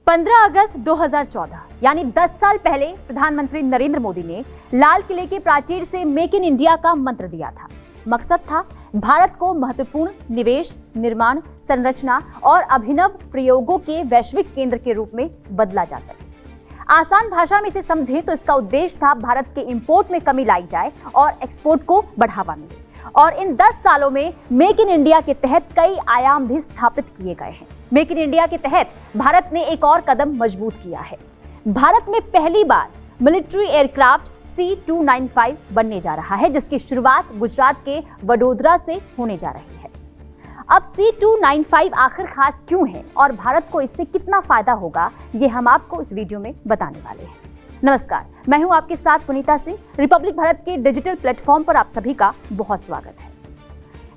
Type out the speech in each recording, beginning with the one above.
15 अगस्त 2014 यानी 10 साल पहले प्रधानमंत्री नरेंद्र मोदी ने लाल किले के प्राचीर से मेक इन इंडिया का मंत्र दिया था। मकसद था भारत को महत्वपूर्ण निवेश, निर्माण, संरचना और अभिनव प्रयोगों के वैश्विक केंद्र के रूप में बदला जा सके। आसान भाषा में इसे समझें तो इसका उद्देश्य था भारत के इंपोर्ट में कमी लाई जाए और एक्सपोर्ट को बढ़ावा मिले। और इन 10 सालों में मेक इन इंडिया के तहत कई आयाम भी स्थापित किए गए हैं। मेक इन इंडिया के तहत भारत ने एक और कदम मजबूत किया है। भारत में पहली बार मिलिट्री एयरक्राफ्ट C-295 बनने जा रहा है, जिसकी शुरुआत गुजरात के वडोदरा से होने जा रही है। अब C-295 आखिर खास क्यों है और भारत को इससे कितना फायदा होगा, ये हम आपको इस वीडियो में बताने वाले हैं। नमस्कार, मैं हूं आपके साथ पुनीता सिंह। रिपब्लिक भारत के डिजिटल प्लेटफॉर्म पर आप सभी का बहुत स्वागत है।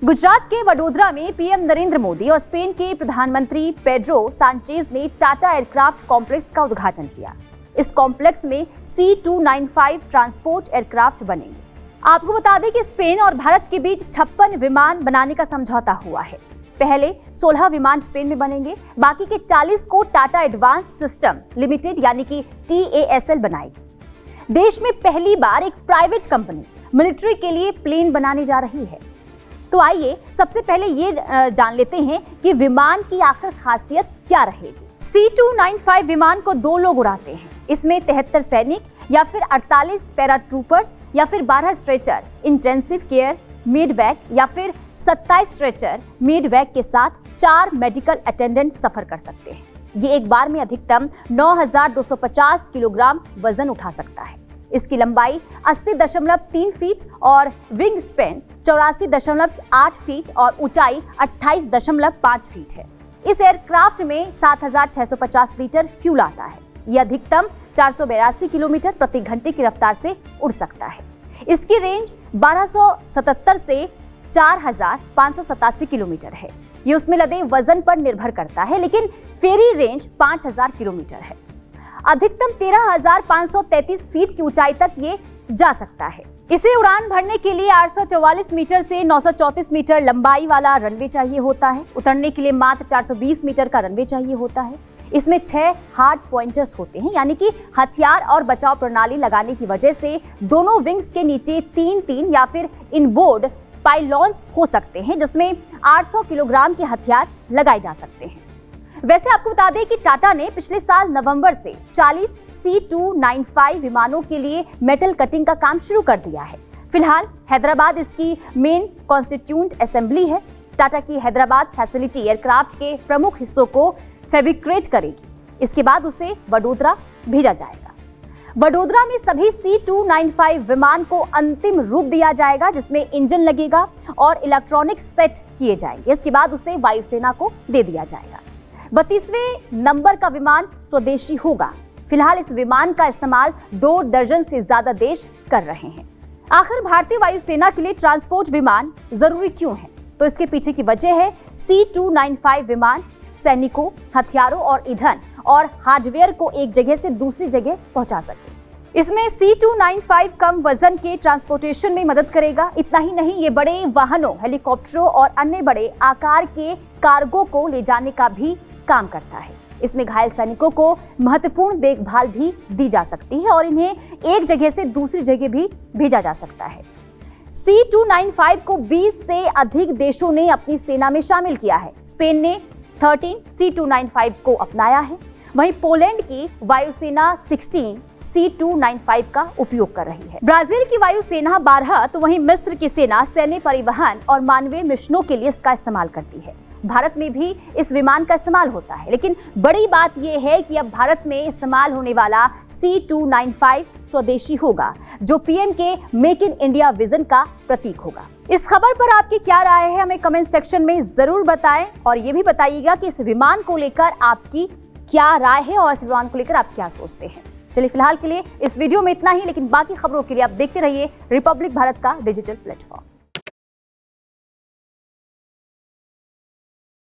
गुजरात के वडोदरा में पीएम नरेंद्र मोदी और स्पेन के प्रधानमंत्री पेड्रो सांचेज ने टाटा एयरक्राफ्ट कॉम्प्लेक्स का उद्घाटन किया। इस कॉम्प्लेक्स में C-295 ट्रांसपोर्ट एयरक्राफ्ट बनेंगे। आपको बता दें कि स्पेन और भारत के बीच 56 विमान बनाने का समझौता हुआ है। पहले 16 विमान स्पेन में बनेंगे, बाकी के 40 को टाटा एडवांस सिस्टम लिमिटेड यानी कि TASL बनाएगी। देश में पहली बार एक प्राइवेट कंपनी मिलिट्री के लिए प्लेन बनाने जा रही है। तो आइए सबसे पहले ये जान लेते हैं कि विमान की आखिर खासियत क्या रहेगी। C-295 विमान को 2 लोग उड़ाते हैं। इसमें 73 सैनिक या फिर 48 पैराट्रूपर्स या फिर 12 स्ट्रेचर इंटेंसिव केयर मिडवैक या फिर 27 स्ट्रेचर मिडवैक के साथ 4 मेडिकल अटेंडेंट सफर कर सकते हैं। ये एक बार में अधिकतम 9,250 किलोग्राम वजन उठा सकता है। इसकी लंबाई 80.3 फीट और विंग स्पैन 84.8 फीट और ऊंचाई 28.5 फीट है। इस एयरक्राफ्ट में 7,650 लीटर फ्यूल आता है। यह अधिकतम 482 किलोमीटर प्रति घंटे की रफ्तार से उड़ सकता है। इसकी रेंज 1277 से 4,587 किलोमीटर है। ये उसमें लदे वजन पर निर्भर करता है, लेकिन फेरी रेंज 5,000 किलोमीटर है। अधिकतम 13,533 फीट की ऊंचाई तक ये जा सकता है। इसे उड़ान भरने के लिए 844 मीटर से 934 मीटर लंबाई वाला रनवे चाहिए होता है। उतरने के लिए मात्र 420 मीटर का रनवे चाहिए होता है। इसमें 6 हार्ड पॉइंटर्स होते हैं, यानी कि हथियार और बचाव प्रणाली लगाने की वजह से दोनों विंग्स के नीचे 3-3 या फिर इनबोर्ड पाइलॉन्स हो सकते हैं, जिसमें 800 किलोग्राम के हथियार लगाए जा सकते हैं। वैसे आपको बता दें कि टाटा ने पिछले साल नवंबर से 40 C-295 विमानों के लिए मेटल कटिंग का काम शुरू कर दिया है। फिलहाल हैदराबाद इसकी मेन कॉन्स्टिट्यूएंट असेंबली है। टाटा की हैदराबाद फैसिलिटी एयरक्राफ्ट के प्रमुख हिस्सों को फैब्रिकेट करेगी। इसके बाद उसे वडोदरा भेजा जाएगा। वडोदरा में सभी C-295 विमान को अंतिम रूप दिया जाएगा, जिसमें इंजन लगेगा और इलेक्ट्रॉनिक्स सेट किए जाएंगे। इसके बाद उसे वायुसेना को दे दिया जाएगा। 32वें नंबर का विमान स्वदेशी होगा। फिलहाल इस विमान का इस्तेमाल 2 दर्जन से ज्यादा देश कर रहे हैं। आखिर भारतीय वायुसेना के लिए ट्रांसपोर्ट विमान जरूरी क्यों है? तो इसके पीछे की वजह है C-295 विमान सैनिकों, हथियारों और ईंधन और हार्डवेयर को एक जगह से दूसरी जगह पहुंचा सके। इसमें C-295 कम वजन के ट्रांसपोर्टेशन में मदद करेगा। इतना ही नहीं, ये बड़े वाहनों, हेलीकॉप्टरों और अन्य बड़े आकार के कार्गो को ले जाने का भी काम करता है। इसमें घायल सैनिकों को महत्वपूर्ण देखभाल भी दी जा सकती है और इन्हें एक जगह से दूसरी जगह भी भेजा जा सकता है। C-295 को 20 से अधिक देशों ने अपनी सेना में शामिल किया है। स्पेन ने 13 C-295 को अपनाया है। वहीं पोलैंड की वायुसेना 16 C-295 का उपयोग कर रही है। ब्राजील की वायुसेना 12, तो वहीं मिस्र की सेना सैन्य परिवहन और मानवीय मिशनों के लिए इसका इस्तेमाल करती है। भारत में भी इस विमान का इस्तेमाल होता है, लेकिन बड़ी बात यह है कि अब भारत में इस्तेमाल होने वाला C-295 स्वदेशी होगा, जो पीएम के मेक इन इंडिया विजन का प्रतीक होगा। इस खबर पर आपकी क्या राय है, हमें कमेंट सेक्शन में जरूर बताएं और ये भी बताइएगा कि इस विमान को लेकर आपकी क्या राय है और इस विमान को लेकर आप क्या सोचते हैं। चलिए फिलहाल के लिए इस वीडियो में इतना ही, लेकिन बाकी खबरों के लिए आप देखते रहिए रिपब्लिक भारत का डिजिटल प्लेटफॉर्म।